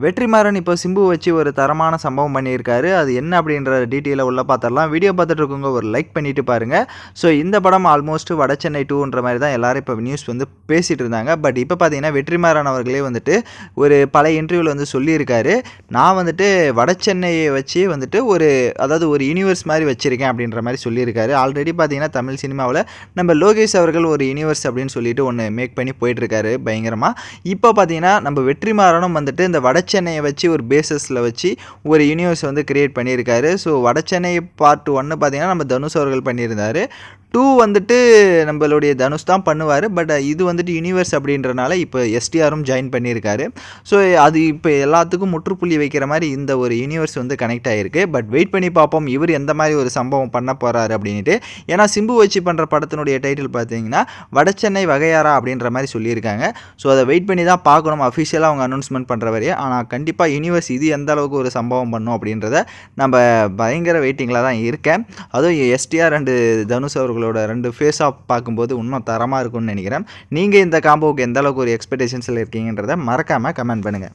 வெற்றிமாறன் இப்போ சிம்பு வச்சு ஒரு தரமான சம்பவம் பண்ணியிருக்காரு. அது என்ன அப்படின்ற டீட்டெயிலை உள்ள பார்த்துடலாம். வீடியோ பார்த்துட்டு இருக்கவங்க ஒரு லைக் பண்ணிட்டு பாருங்க. ஸோ இந்த படம் ஆல்மோஸ்ட் வடசென்னை 2ன்ற மாதிரி தான் எல்லாரும் இப்போ நியூஸ் வந்து பேசிட்டு இருந்தாங்க. பட் இப்போ பார்த்தீங்கன்னா வெற்றிமாறன் அவர்களே வந்துட்டு ஒரு பல இன்டர்வியூவில் வந்து சொல்லியிருக்காரு. நான் வந்துட்டு வடசென்னையை வச்சு வந்துட்டு அதாவது ஒரு யூனிவர்ஸ் மாதிரி வச்சிருக்கேன் அப்படின்ற மாதிரி சொல்லியிருக்காரு. ஆல்ரெடி பார்த்தீங்கன்னா தமிழ் சினிமாவில் நம்ம லோகேஷ் அவர்கள் ஒரு யூனிவர்ஸ் அப்படின்னு சொல்லிட்டு ஒன்று மேக் பண்ணி போயிட்டுருக்காரு பயங்கரமாக. இப்போ பார்த்தீங்கன்னா நம்ம வெற்றிமாறனும் வந்துட்டு இந்த வடசென்னையை வச்சு ஒரு பேசஸில் வச்சு ஒரு யூனிவர்ஸ் வந்து கிரியேட் பண்ணியிருக்காரு. ஸோ வடசென்னை பார்ட் 1 பார்த்தீங்கன்னா நம்ம தனுஷ் அவர்கள் பண்ணியிருந்தார். 2 வந்துட்டு நம்மளுடைய தனுஷ் தான் பண்ணுவார். பட் இது வந்துட்டு யூனிவர்ஸ் அப்படின்றனால இப்போ எஸ்டிஆரும் ஜாயின் பண்ணியிருக்காரு. ஸோ அது இப்போ எல்லாத்துக்கும் முற்றுப்புள்ளி வைக்கிற மாதிரி இந்த ஒரு யூனிவர்ஸ் வந்து கனெக்ட் ஆகிருக்கு. பட் வெயிட் பண்ணி பார்ப்போம் இவர் எந்த மாதிரி ஒரு சம்பவம் பண்ண போகிறாரு அப்படின்ட்டு. ஏன்னா சிம்பு வச்சு பண்ணுற படத்தினுடைய டைட்டில் பார்த்தீங்கன்னா வடசென்னை வகையாரா அப்படின்ற மாதிரி சொல்லியிருக்காங்க. ஸோ அதை வெயிட் பண்ணி தான் பார்க்கணும் அஃபிஷியலாக அவங்க அனௌன்ஸ்மெண்ட் பண்ணுற வரையும். ஆனால் கண்டிப்பாக யூனிவர்ஸ் இது எந்த அளவுக்கு ஒரு சம்பவம் பண்ணும் அப்படின்றத நம்ம பயங்கர வெயிட்டிங்கில் தான் இருக்கேன். அதுவும் எஸ்டிஆர் அண்டு தனுஷ் அவர்களோட 2 ஃபேஸ் ஆஃப் பார்க்கும்போது இன்னும் தரமாக இருக்கும்னு நினைக்கிறேன். நீங்கள் இந்த காம்போவுக்கு எந்த அளவுக்கு ஒரு எக்ஸ்பெக்டேஷன்ஸில் இருக்கீங்கன்றதை மறக்காமல் கமெண்ட் பண்ணுங்கள்.